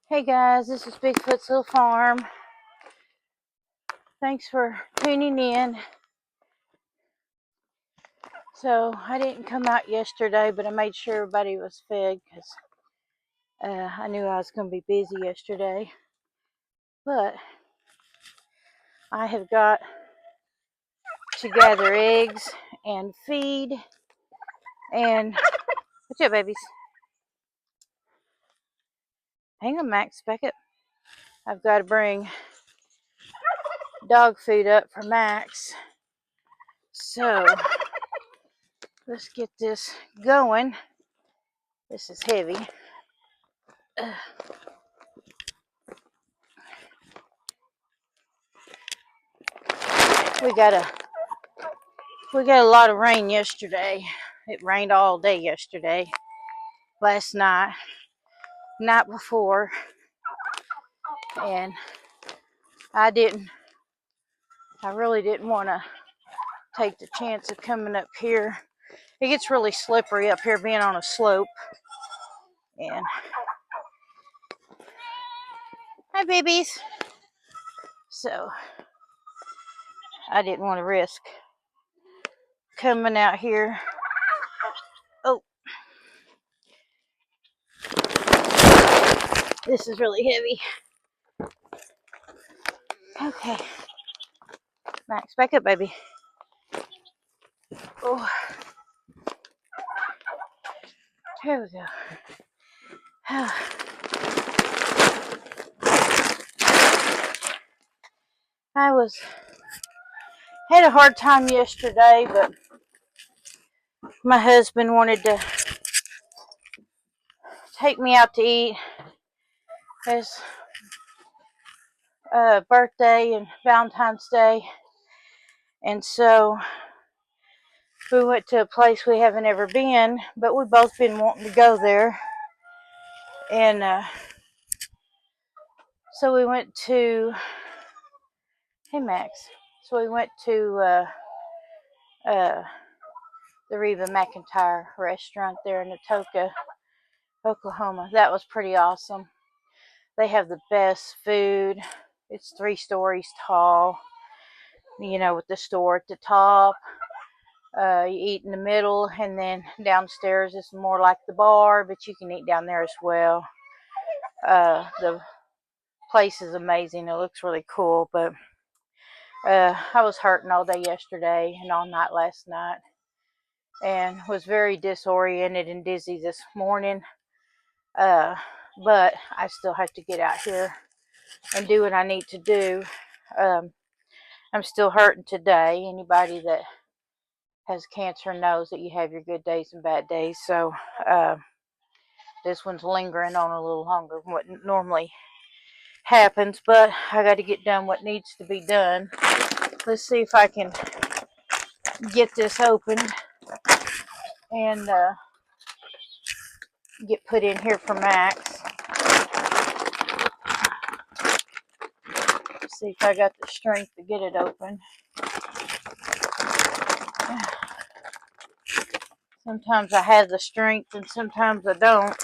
Hey guys, this is Bigfoot's Little Farm. Thanks for tuning in. So, I didn't come out yesterday, but I made sure everybody was fed because I knew I was going to be busy yesterday. But I have got to gather eggs and feed. And, what's up, babies? Hang on, Max, back up. I've got to bring dog food up for Max. So, let's get this going. This is heavy. We got a lot of rain yesterday. It rained all day yesterday, last night before, and I really didn't want to take the chance of coming up here. It gets really slippery up here being on a slope. And hi, babies. So I didn't want to risk coming out here. Oh, this is really heavy. Okay, Max, back up, baby. Oh, here we go. I had a hard time yesterday, but my husband wanted to take me out to eat. His birthday and Valentine's Day, and so we went to a place we haven't ever been, but we've both been wanting to go there. And so we went to, hey Max, so we went to the Reba McEntire restaurant there in Atoka, Oklahoma. That was pretty awesome. They have the best food. It's 3 stories tall, with the store at the top. You eat in the middle, and then downstairs is more like the bar, but you can eat down there as well. The place is amazing. It looks really cool, but I was hurting all day yesterday and all night last night, and was very disoriented and dizzy this morning. But I still have to get out here and do what I need to do. I'm still hurting today. Anybody that has cancer knows that you have your good days and bad days. So this one's lingering on a little longer than what normally happens, but I got to get done what needs to be done. Let's see if I can get this opened and get put in here for Max. See if I got the strength to get it open. Sometimes I have the strength and sometimes I don't.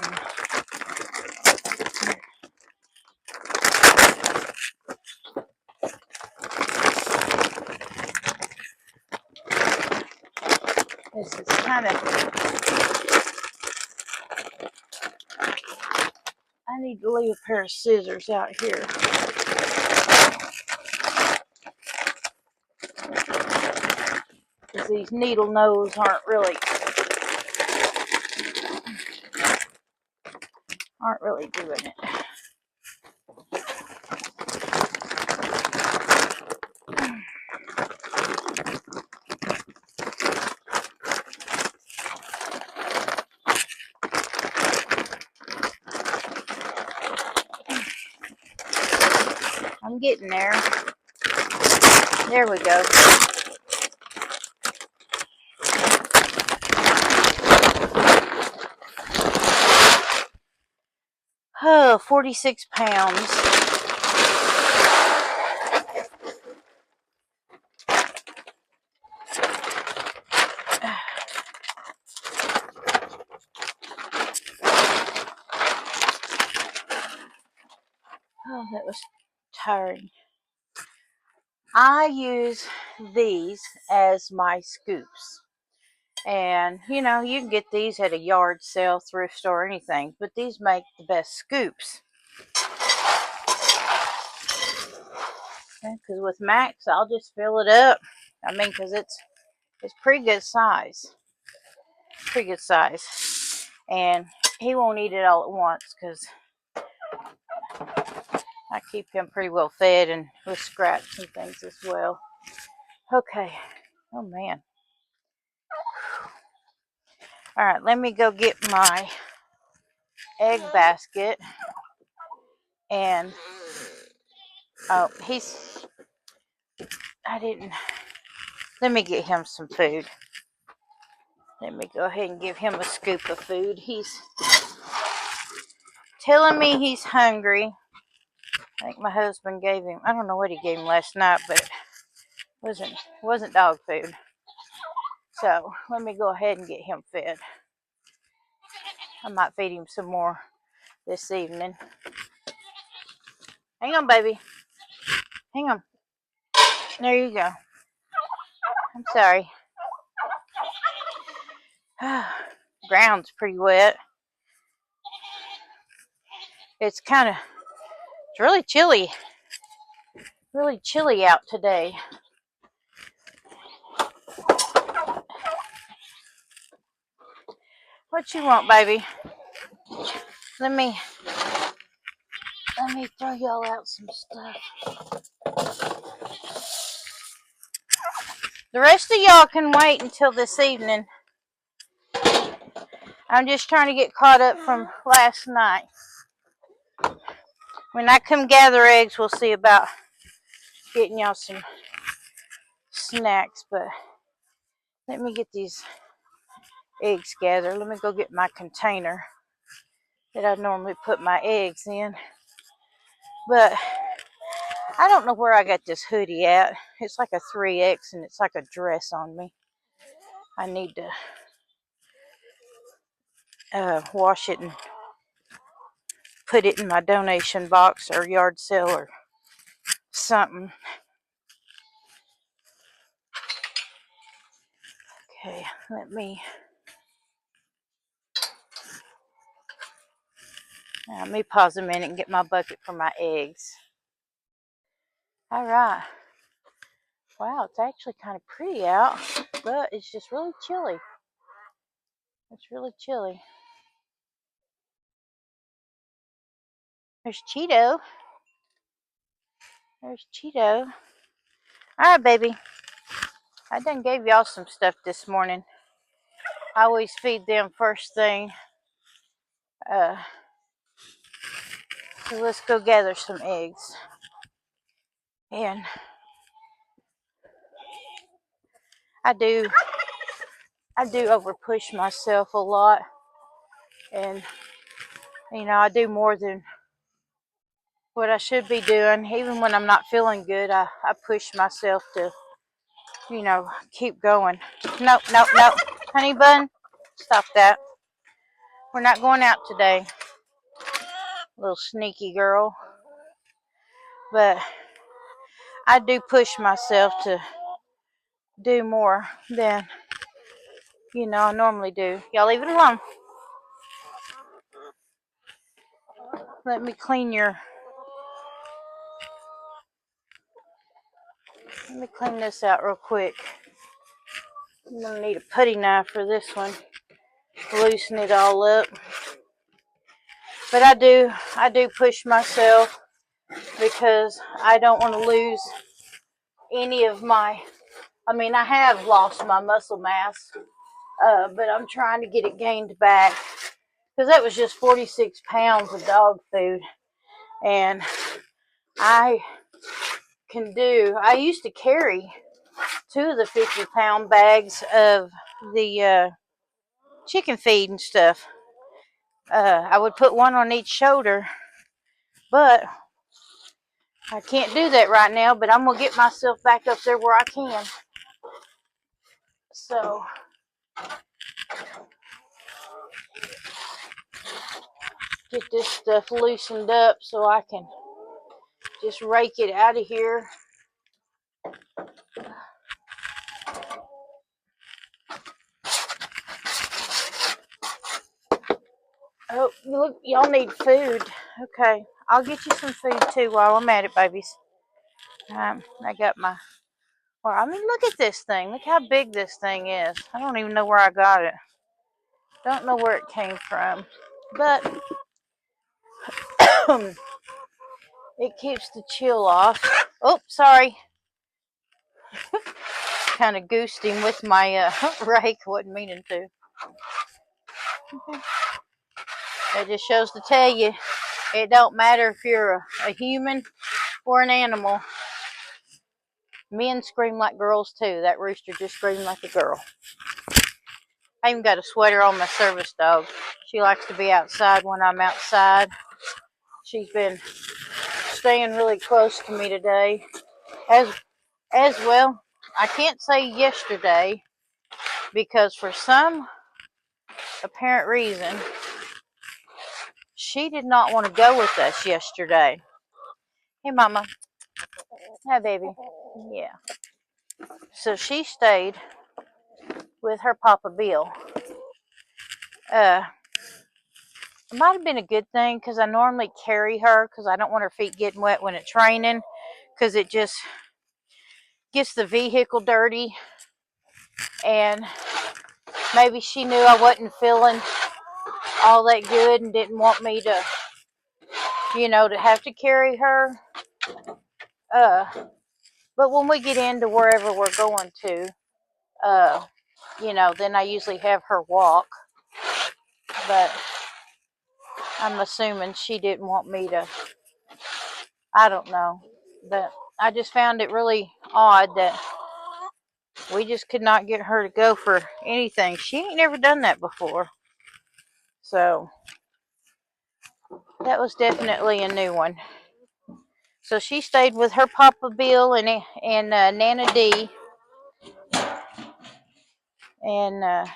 This is kind of, I need to leave a pair of scissors out here. Because these needle nose aren't really doing it. I'm getting there. There we go. Oh, 46 pounds. Oh, that was tiring. I use these as my scoops. And, you know, you can get these at a yard sale, thrift store, anything. But these make the best scoops. Because with Max, I'll just fill it up. I mean, because it's pretty good size. Pretty good size. And he won't eat it all at once because I keep him pretty well fed and with scraps and things as well. Okay. Oh, man. All right, let me go get my egg basket. And, oh, let me get him some food. Let me go ahead and give him a scoop of food. He's telling me he's hungry. I think my husband gave him, I don't know what he gave him last night, but it wasn't dog food. So let me go ahead and get him fed. I might feed him some more this evening. Hang on, baby. Hang on. There you go. I'm sorry. Ground's pretty wet. It's really chilly. Really chilly out today. What you want, baby? Let me throw y'all out some stuff. The rest of y'all can wait until this evening. I'm just trying to get caught up from last night. When I come gather eggs, we'll see about getting y'all some snacks. But let me get these eggs gathered. Let me go get my container that I normally put my eggs in. But I don't know where I got this hoodie at. It's like a 3X and it's like a dress on me. I need to wash it and put it in my donation box or yard sale or something. Okay, let me pause a minute and get my bucket for my eggs. All right. Wow, it's actually kind of pretty out, but it's just really chilly. It's really chilly. There's Cheeto. There's Cheeto. All right, baby. I done gave y'all some stuff this morning. I always feed them first thing. So let's go gather some eggs. And I do over push myself a lot. And, you know, I do more than what I should be doing. Even when I'm not feeling good, I push myself to, you know, keep going. Nope. Honey bun, stop that. We're not going out today. Little sneaky girl. But I do push myself to do more than, you know, I normally do. Y'all leave it alone. Let me clean this out real quick. I'm gonna need a putty knife for this one. Loosen it all up. But I do push myself because I don't want to lose any of my, I mean, I have lost my muscle mass, but I'm trying to get it gained back because that was just 46 pounds of dog food. And I used to carry 2 of the 50-pound bags of the chicken feed and stuff. I would put one on each shoulder, but I can't do that right now, but I'm going to get myself back up there where I can. So, get this stuff loosened up so I can just rake it out of here. Oh, look, y'all need food. Okay, I'll get you some food too while I'm at it, babies. I got my. Well, I mean, look at this thing. Look how big this thing is. I don't even know where I got it. Don't know where it came from, but it keeps the chill off. Oh, sorry. Kind of goosed him with my rake. Wasn't meaning to. It just shows to tell you, it don't matter if you're a human or an animal. Men scream like girls too. That rooster just screamed like a girl. I even got a sweater on my service dog. She likes to be outside when I'm outside. She's been staying really close to me today. As well, I can't say yesterday because for some apparent reason, she did not want to go with us yesterday. Hey, Mama. Hi, baby. Yeah. So she stayed with her Papa Bill. It might have been a good thing because I normally carry her because I don't want her feet getting wet when it's raining because it just gets the vehicle dirty. And maybe she knew I wasn't feeling all that good and didn't want me to, to have to carry her. But when we get into wherever we're going to, then I usually have her walk. But I'm assuming she didn't want me to, I don't know. But I just found it really odd that we just could not get her to go for anything. She ain't never done that before. So that was definitely a new one. So she stayed with her Papa Bill and Nana D. And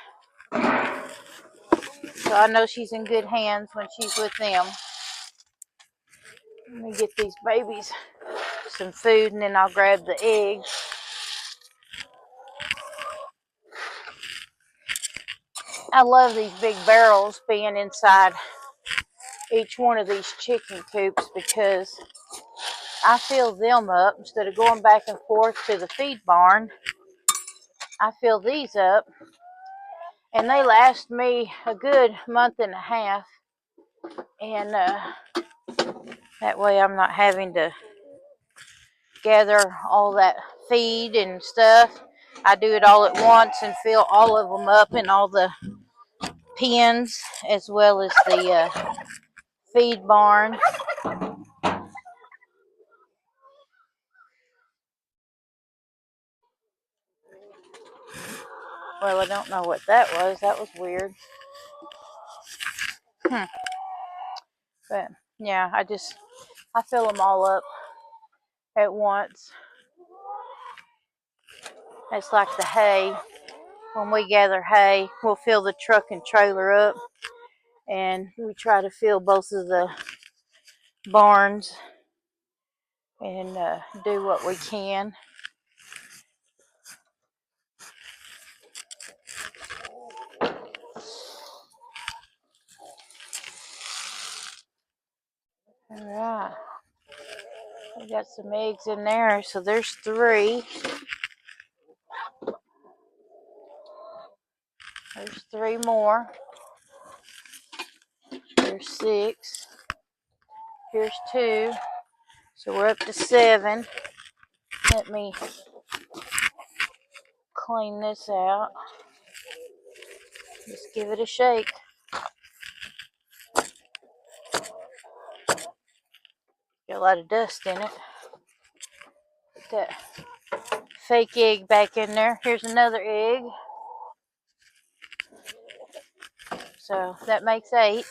so I know she's in good hands when she's with them. Let me get these babies some food and then I'll grab the eggs. I love these big barrels being inside each one of these chicken coops because I fill them up instead of going back and forth to the feed barn. I fill these up and they last me a good month and a half. And that way I'm not having to gather all that feed and stuff. I do it all at once and fill all of them up in all the pens as well as the feed barn. Well, I don't know what that was. That was weird. But yeah, I fill them all up at once. It's like the hay. When we gather hay, we'll fill the truck and trailer up, and we try to fill both of the barns and do what we can. All right. We got some eggs in there, so there's 3. There's 3 more. There's 6. Here's 2. So we're up to 7. Let me clean this out. Just give it a shake. Got a lot of dust in it. Put that fake egg back in there. Here's another egg. So that makes 8.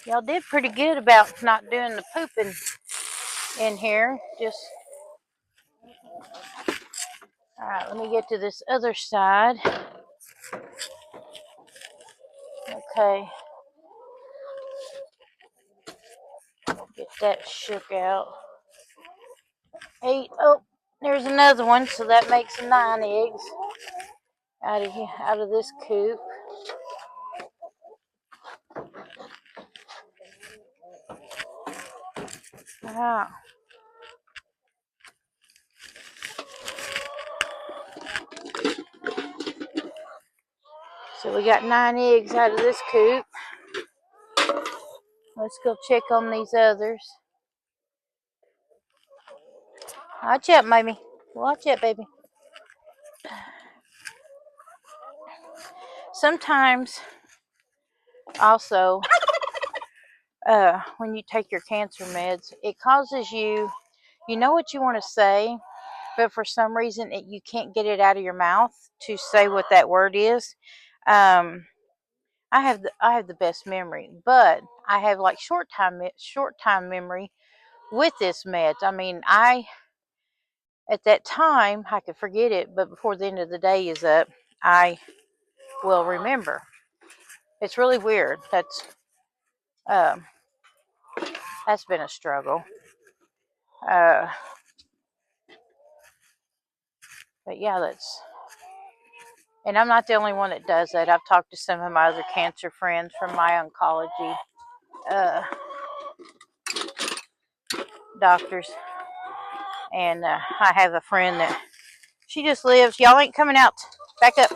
Y'all did pretty good about not doing the pooping in here. Alright, let me get to this other side. Okay. Get that shook out. 8. Oh, there's another one, so that makes 9 eggs out of here, out of this coop. Wow. So we got 9 eggs out of this coop. Let's go check on these others. Watch out, baby. Watch out, baby. Sometimes, also, when you take your cancer meds, it causes you, you know what you want to say, but for some reason you can't get it out of your mouth to say what that word is. I have the best memory, but I have like short time memory with this meds. I mean, at that time I could forget it, but before the end of the day is up, I will remember. It's really weird. Um, that's been a struggle. But yeah, and I'm not the only one that does that. I've talked to some of my other cancer friends from my oncology doctors, and I have a friend that she just lives. Y'all ain't coming out. Back up.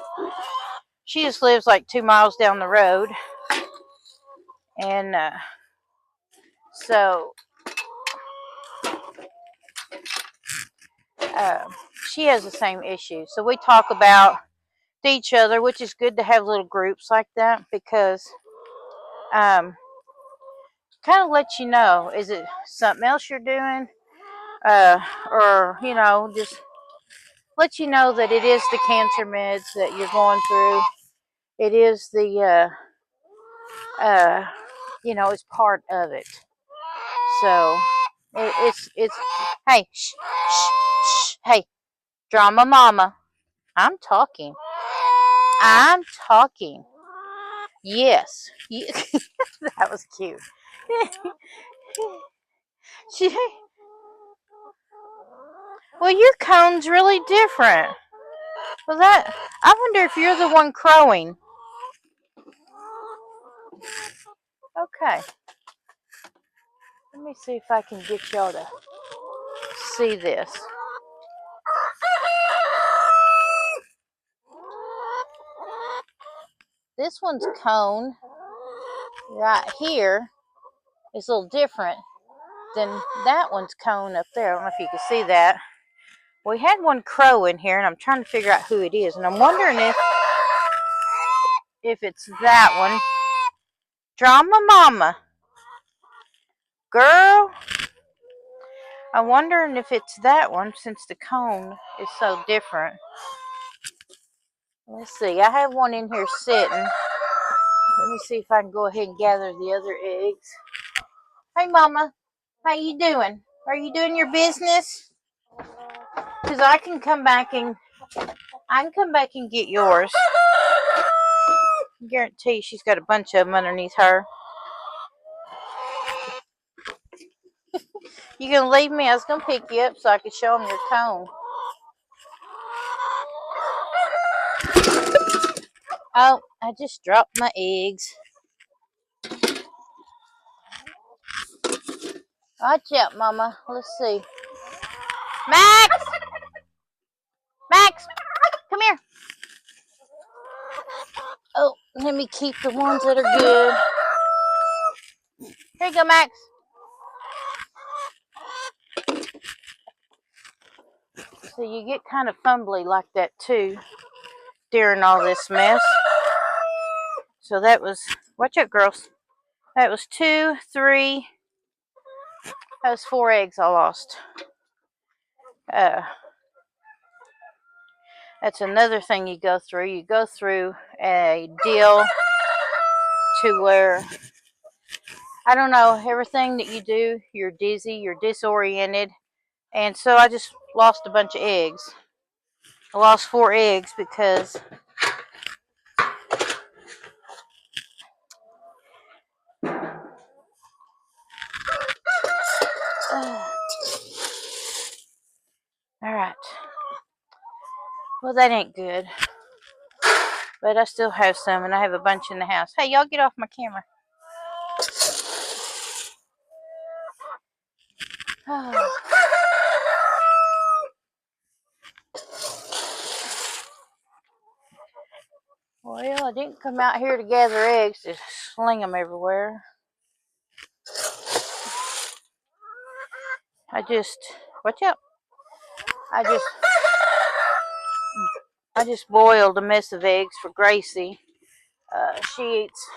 She just lives like 2 miles down the road, and so she has the same issue. So we talk about to each other, which is good to have little groups like that because kind of lets you know, is it something else you're doing, or just let you know that it is the cancer meds that you're going through. It is the it's part of it. So it's hey, shh, shh, shh, hey, drama mama. I'm talking. I'm talking. Yes. That was cute. she, well, your cone's really different. Well, I wonder if you're the one crowing. Okay. Let me see if I can get y'all to see this. This one's cone right here is a little different than that one's cone up there. I don't know if you can see that. We had one crow in here, and I'm trying to figure out who it is, and I'm wondering if it's that one. Drama mama. Girl. I'm wondering if it's that one since the cone is so different. Let's see. I have one in here sitting. Let me see if I can go ahead and gather the other eggs. Hey, Mama. How you doing? Are you doing your business? Because I can come back and get yours. I guarantee she's got a bunch of them underneath her. You gonna leave me? I was gonna pick you up so I could show them your cone. Oh, I just dropped my eggs. Watch out, Mama. Let's see. Max! Max! Come here. Oh, let me keep the ones that are good. Here you go, Max. So you get kind of fumbly like that too during all this mess. So that was, watch out, girls. That was 2, 3. That was 4 eggs I lost. That's another thing you go through. You go through a deal to where, I don't know, everything that you do, you're dizzy, you're disoriented. And so I just lost a bunch of eggs. I lost 4 eggs because Well, that ain't good. But I still have some, and I have a bunch in the house. Hey, y'all get off my camera. Oh. Well, I didn't come out here to gather eggs to sling them everywhere. Watch out. I just boiled a mess of eggs for Gracie. She eats,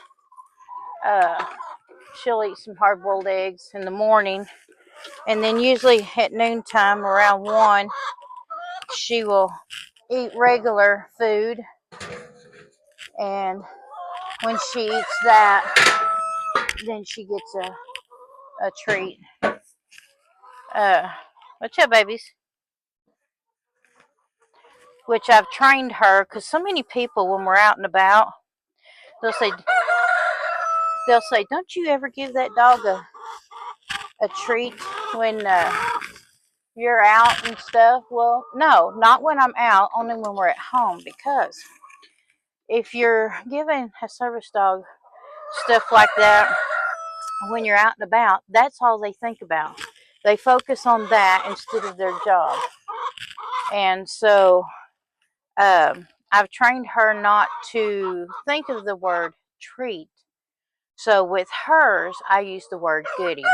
she'll eat some hard-boiled eggs in the morning. And then usually at noontime around 1, she will eat regular food. And when she eats that, then she gets a treat. Watch out, babies. Which I've trained her, because so many people, when we're out and about, they'll say, don't you ever give that dog a treat when you're out and stuff? Well, no, not when I'm out, only when we're at home, because if you're giving a service dog stuff like that when you're out and about, that's all they think about. They focus on that instead of their job. And so I've trained her not to think of the word treat. So with hers, I use the word goodie.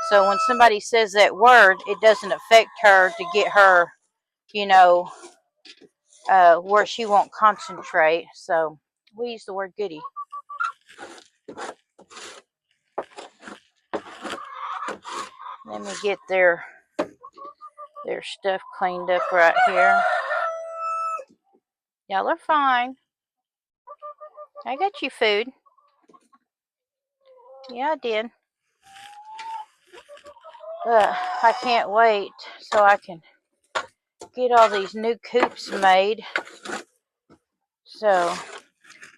So when somebody says that word, it doesn't affect her to get her, where she won't concentrate. So we use the word goodie. Let me get their stuff cleaned up right here. Y'all are fine. I got you food. Yeah, I did. I can't wait so I can get all these new coops made. So,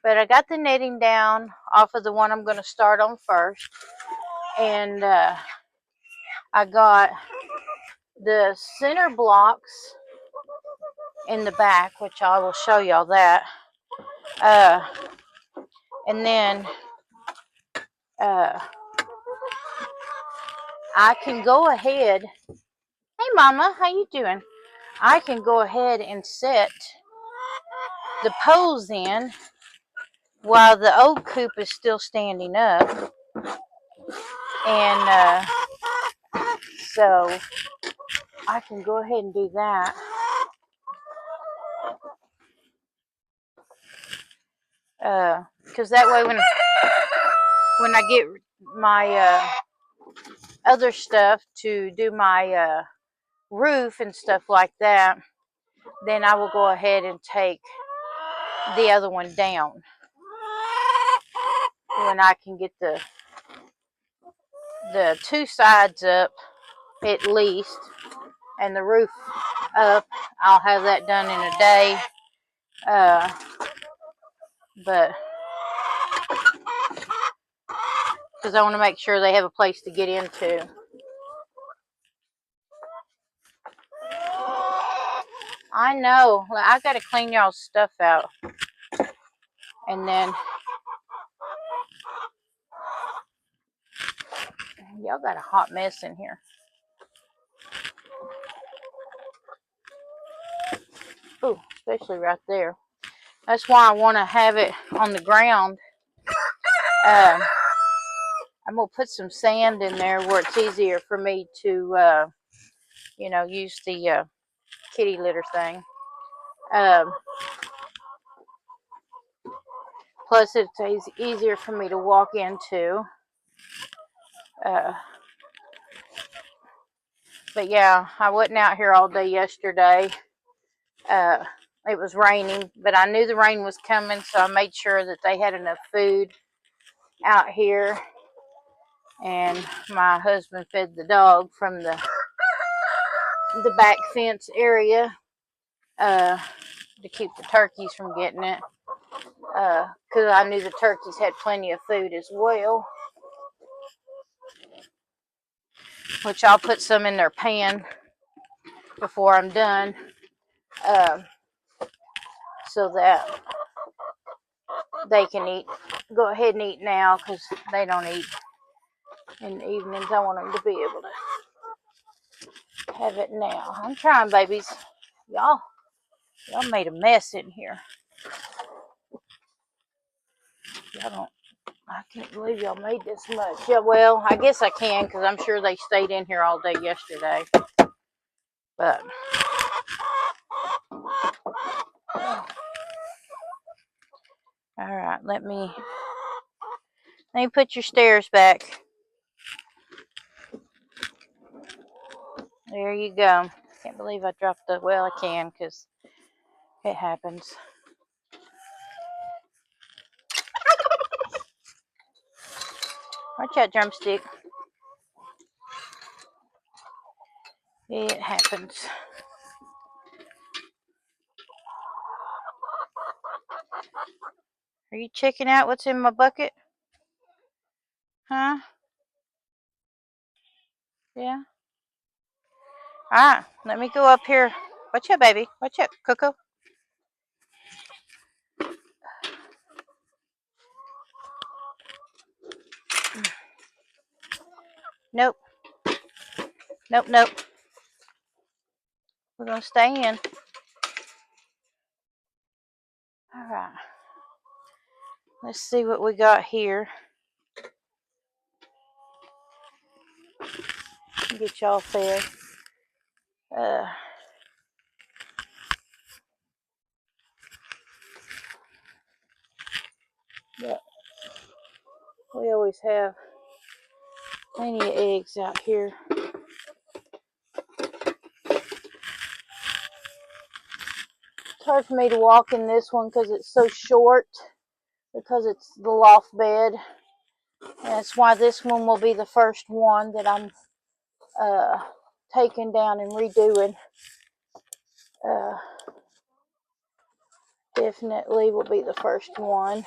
but I got the netting down off of the one I'm going to start on first. And I got the center blocks in the back, which I will show y'all that. And then I can go ahead. Hey, Mama, how you doing? I can go ahead and set the poles in while the old coop is still standing up. And so I can go ahead and do that. Because that way when I get my other stuff to do my roof and stuff like that, then I will go ahead and take the other one down when I can get the two sides up at least, and the roof up. I'll have that done in a day. But because I want to make sure they have a place to get into. I know. I got to clean y'all's stuff out. And then y'all got a hot mess in here. Ooh, especially right there. That's why I want to have it on the ground. I'm going to put some sand in there where it's easier for me to, use the kitty litter thing. Plus, it's easier for me to walk into. But yeah, I wasn't out here all day yesterday. It was raining, but I knew the rain was coming, so I made sure that they had enough food out here. And my husband fed the dog from the back fence area to keep the turkeys from getting it. Because I knew the turkeys had plenty of food as well. Which I'll put some in their pan before I'm done. so that they can eat. Go ahead and eat now because they don't eat in the evenings. I want them to be able to have it now. I'm trying, babies. Y'all made a mess in here. Y'all don't. I can't believe y'all made this much. Yeah, well, I guess I can because I'm sure they stayed in here all day yesterday. But all right, let me put your stairs back. There you go. Can't believe I dropped the. Well, I can because it happens. Watch out, drumstick. It happens. Are you checking out what's in my bucket? Huh? Yeah. Alright, let me go up here. Watch out, baby. Watch out, Coco. Nope. Nope, nope. We're going to stay in. Alright. Let's see what we got here. Get y'all fed. But we always have plenty of eggs out here. It's hard for me to walk in this one because it's so short, because it's the loft bed. And that's why this one will be the first one that I'm taking down and redoing. Definitely will be the first one.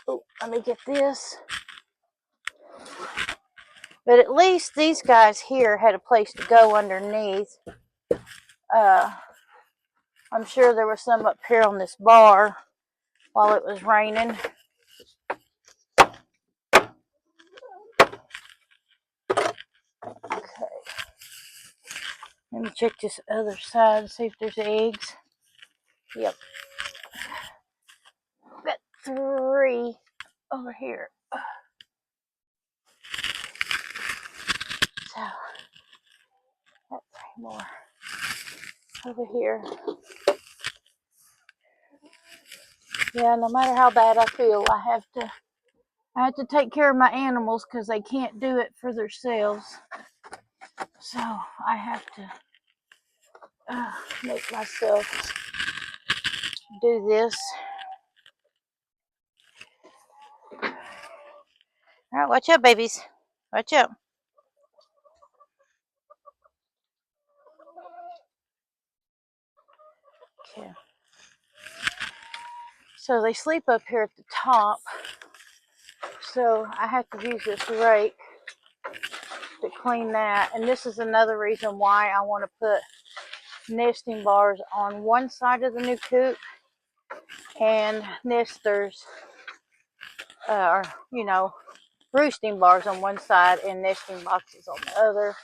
Oh, let me get this. But at least these guys here had a place to go underneath. I'm sure there was some up here on this bar while it was raining. Okay. Let me check this other side, see if there's eggs. Yep. Got 3 over here. So, got 3 more over here. Yeah, no matter how bad I feel, I have to take care of my animals because they can't do it for themselves. So I have to make myself do this. All right, watch out, babies. Watch out. Okay. So they sleep up here at the top. So I have to use this rake to clean that. And this is another reason why I want to put nesting bars on one side of the new coop and nesters, or, roosting bars on one side and nesting boxes on the other,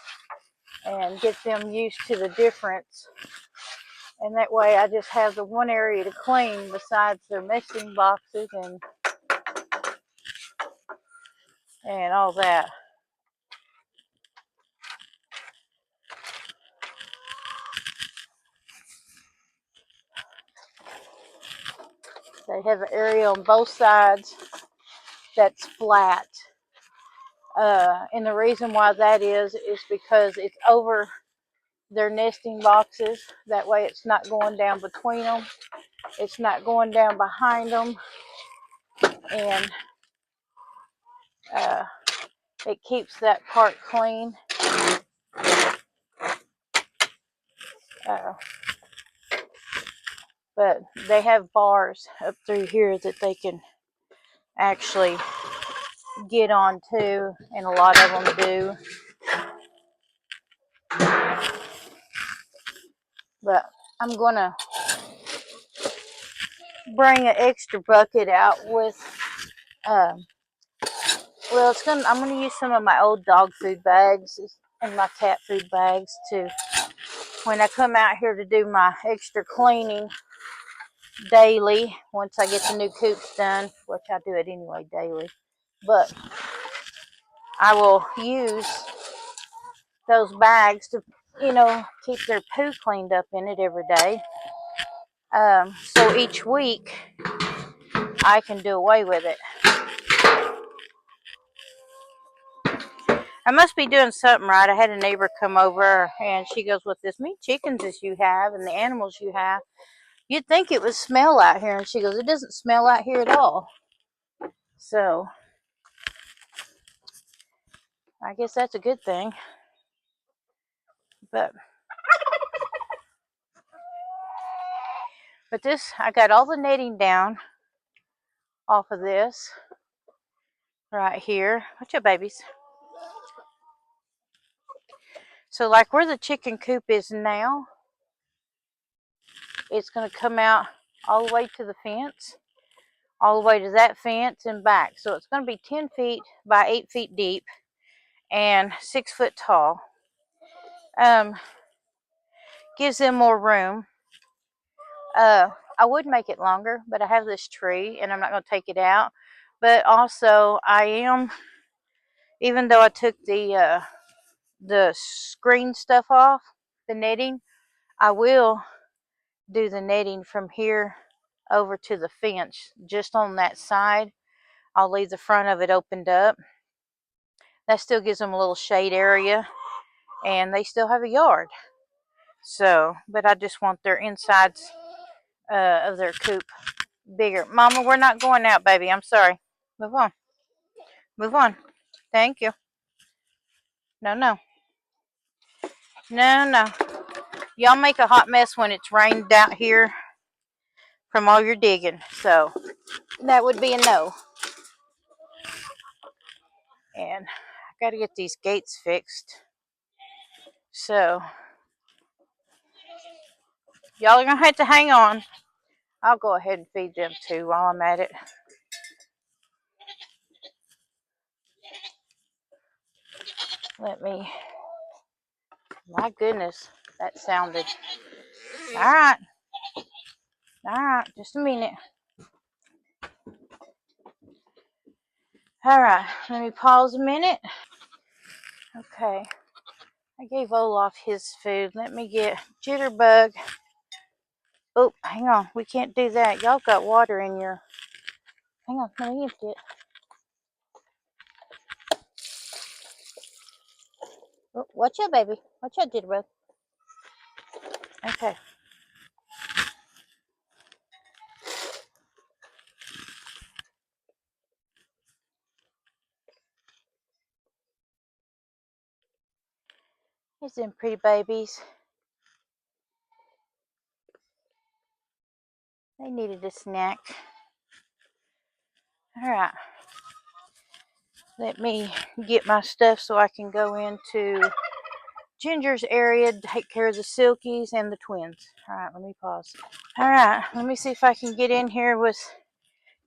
and get them used to the difference. And that way I just have the one area to clean besides their nesting boxes and all that. They have an area on both sides that's flat. And the reason why that is because it's over their nesting boxes. That way it's not going down between them. It's not going down behind them. And it keeps that part clean. But they have bars up through here that they can actually get onto, and a lot of them do. But I'm gonna bring an extra bucket out with, well, I'm gonna use some of my old dog food bags and my cat food bags to, when I come out here to do my extra cleaning daily, once I get the new coops done, which I do it anyway daily, but I will use those bags to, keep their poo cleaned up in it every day. So each week I can do away with it. I must be doing something right. I had a neighbor come over and she goes, "With this many chickens as you have and the animals you have, you'd think it would smell out here." And she goes, "It doesn't smell out here at all." So I guess that's a good thing. But this, I got all the netting down off of this right here. Watch out, babies. So like where the chicken coop is now, it's going to come out all the way to the fence, all the way to that fence and back. So it's going to be 10 feet by 8 feet deep and 6 foot tall. Gives them more room. I would make it longer, but I have this tree and I'm not going to take it out. But also I am, even though I took the screen stuff off, the netting, I will do the netting from here over to the fence, just on that side. I'll leave the front of it opened up. That still gives them a little shade area, and they still have a yard. So, but I just want their insides of their coop bigger. Mama, we're not going out, baby. I'm sorry. Move on. Move on. Thank you. No, no. No, no. Y'all make a hot mess when it's rained out here from all your digging. So that would be a no. And I got to get these gates fixed. So y'all are going to have to hang on. I'll go ahead and feed them too while I'm at it. My goodness, that sounded. All right, just a minute. All right, let me pause a minute. Okay, I gave Olaf his food. Let me get Jitterbug. Oh, hang on, we can't do that. Y'all got water in your. Hang on, let me empty it. Oh, watch out, baby. Watch out, Jitterbug. Okay. Here's them pretty babies. They needed a snack. All right. Let me get my stuff so I can go into Ginger's area to take care of the Silkies and the twins. All right, let me pause. All right, let me see if I can get in here with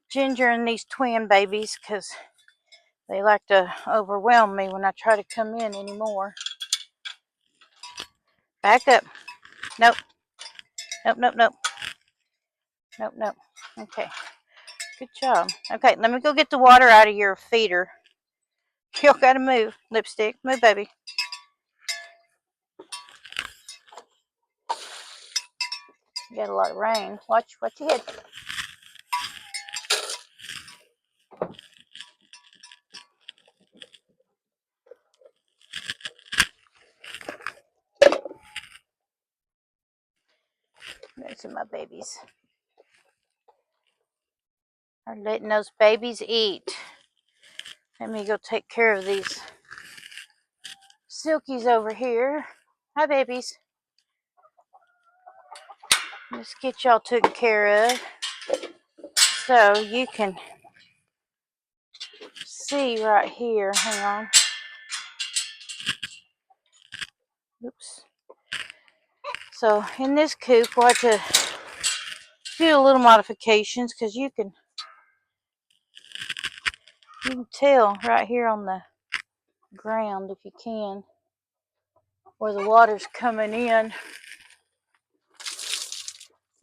Ginger and these twin babies, because they like to overwhelm me when I try to come in anymore. Back up. Nope. Nope, nope, nope. Nope, nope. Okay. Good job. Okay, let me go get the water out of your feeder. You gotta move. Lipstick. Move, baby. You got a lot of rain. Watch your head. Those are my babies. Are letting those babies eat. Let me go take care of these Silkies over here. Hi, babies. Let's get y'all taken care of so you can see right here. Hang on. Oops. So in this coop, we'll have to do a little modifications because you can tell right here on the ground, if you can, where the water's coming in,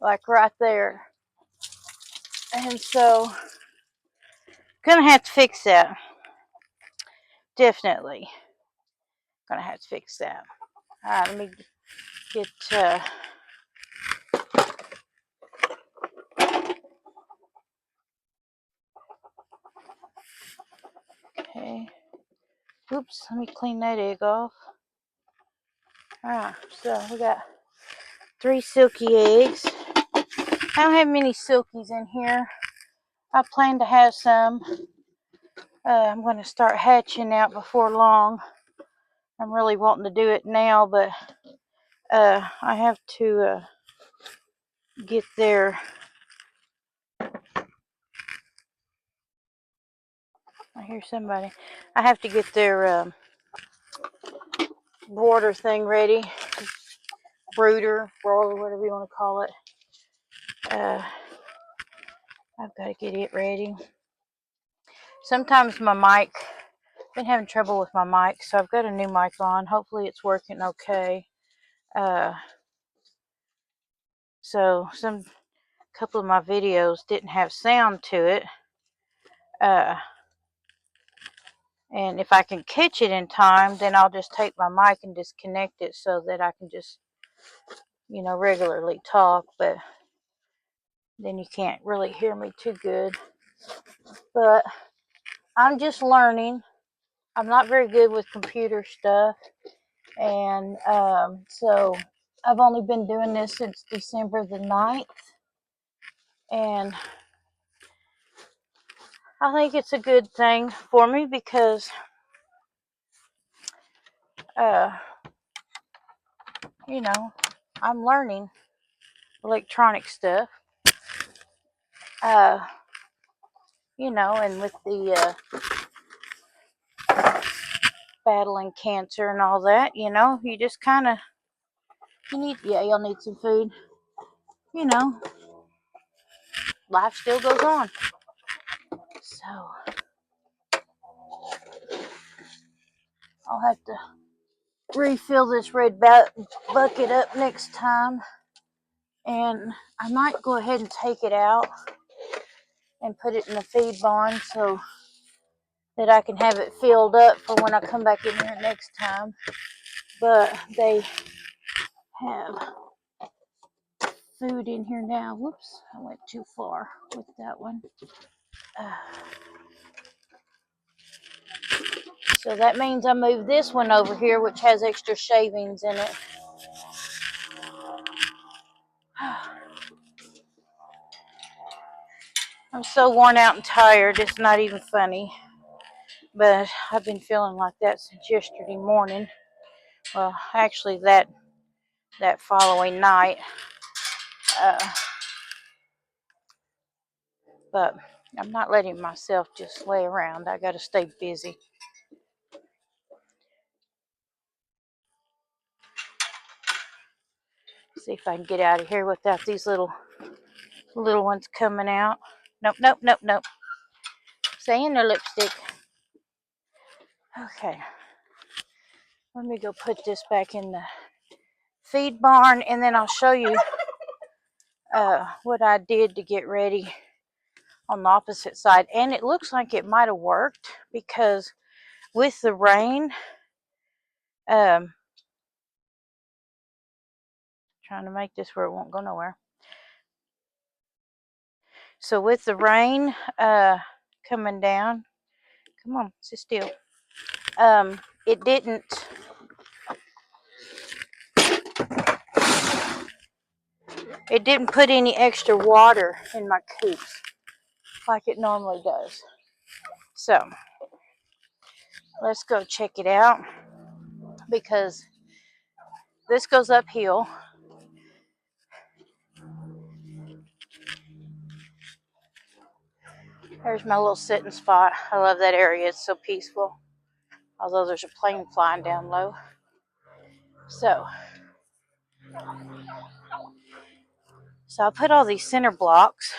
like right there. And so, gonna have to fix that. Definitely gonna have to fix that. All right, let me get okay. Oops, let me clean that egg off. Alright, so we got 3 silky eggs. I don't have many silkies in here. I plan to have some. I'm going to start hatching out before long. I'm really wanting to do it now, but I have to get their... I hear somebody. I have to get their border thing ready. Brooder, broiler, whatever you want to call it. I've got to get it ready. Sometimes my mic, I've been having trouble with my mic, so I've got a new mic on. Hopefully it's working okay. So some couple of my videos didn't have sound to it. And if I can catch it in time, then I'll just take my mic and disconnect it so that I can just, regularly talk, but then you can't really hear me too good. But I'm just learning. I'm not very good with computer stuff. And so I've only been doing this since December the 9th. And I think it's a good thing for me because, I'm learning electronic stuff. And with the battling cancer and all that, you just kind of, you'll need some food. Life still goes on. So I'll have to refill this red bucket up next time. And I might go ahead and take it out and put it in the feed barn so that I can have it filled up for when I come back in here next time. But they have food in here now. Whoops, I went too far with that one. So that means I move this one over here, which has extra shavings in it. I'm so worn out and tired, it's not even funny. But I've been feeling like that since yesterday morning. Well, actually that following night. But I'm not letting myself just lay around. I got to stay busy. See if I can get out of here without these little ones coming out. Nope. Stay in their lipstick. Okay. Let me go put this back in the feed barn, and then I'll show you what I did to get ready on the opposite side. And it looks like it might have worked because with the rain, trying to make this where it won't go nowhere. So with the rain coming down, come on, sit still. It didn't put any extra water in my coops like it normally does. So let's go check it out because this goes uphill. There's my little sitting spot. I love that area. It's so peaceful. Although there's a plane flying down low. So So I put all these center blocks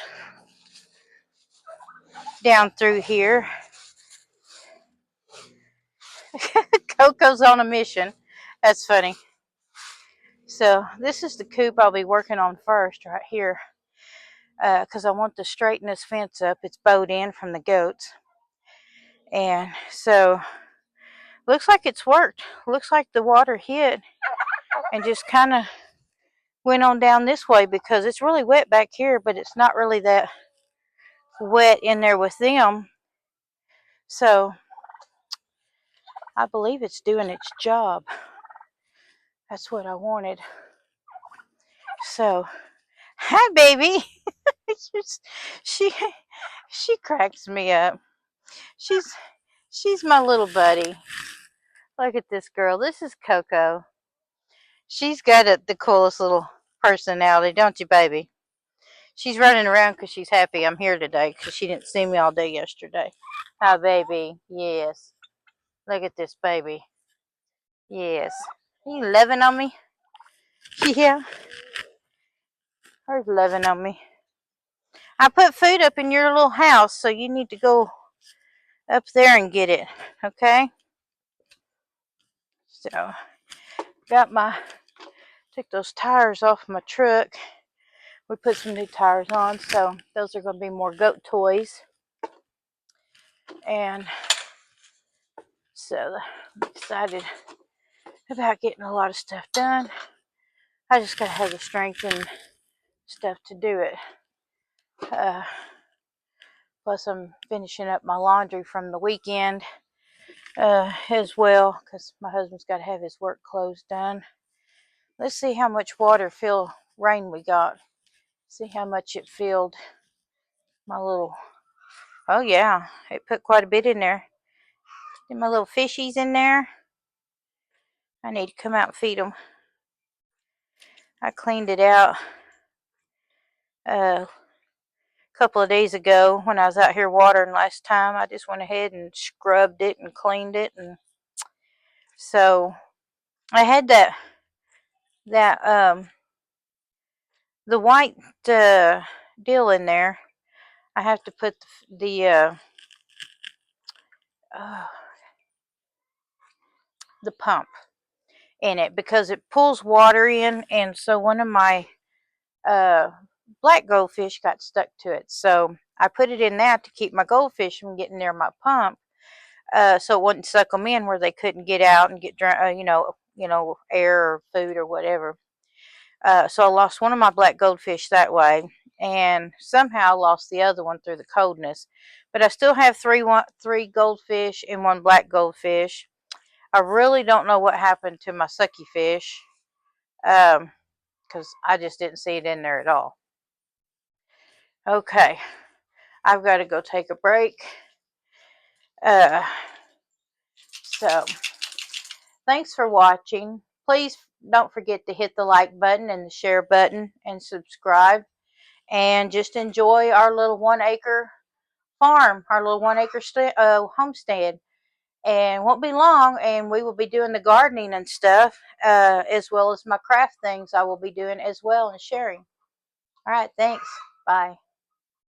down through here. Coco's on a mission. That's funny. So this is the coop I'll be working on first right here, because I want to straighten this fence up. It's bowed in from the goats. And so looks like it's worked. Looks like the water hit and just kind of went on down this way, because it's really wet back here, but it's not really that wet in there with them. So I believe it's doing its job. That's what I wanted. So, hi baby. she she cracks me up. She's my little buddy. Look at this girl. This is Coco. She's got the coolest little personality, don't you, baby? She's running around because she's happy I'm here today, because she didn't see me all day yesterday. Hi, baby. Yes. Look at this baby. Yes. Are you loving on me? Yeah. Her loving on me. I put food up in your little house, so you need to go up there and get it. Okay? So, took those tires off my truck. We put some new tires on, so those are going to be more goat toys. And so I'm excited about getting a lot of stuff done. I just got to have the strength and stuff to do it. Plus, I'm finishing up my laundry from the weekend as well, because my husband's got to have his work clothes done. Let's see how much rain we got. See how much it filled my little... Oh yeah, it put quite a bit in there. Get my little fishies in there. I need to come out and feed them. I cleaned it out a couple of days ago when I was out here watering last time. I just went ahead and scrubbed it and cleaned it, and so I had the white deal in there. I have to put the pump in it, because it pulls water in, and so one of my black goldfish got stuck to it. So I put it in that to keep my goldfish from getting near my pump, so it wouldn't suck them in where they couldn't get out and get air or food or whatever. So I lost one of my black goldfish that way, and somehow lost the other one through the coldness. But I still have three goldfish and one black goldfish. I really don't know what happened to my sucky fish, because I just didn't see it in there at all. Okay, I've got to go take a break. So thanks for watching. Please don't forget to hit the like button and the share button and subscribe. And just enjoy our little 1 acre farm, our little 1 acre homestead. And won't be long, and we will be doing the gardening and stuff, as well as my craft things I will be doing as well and sharing. All right, thanks. Bye.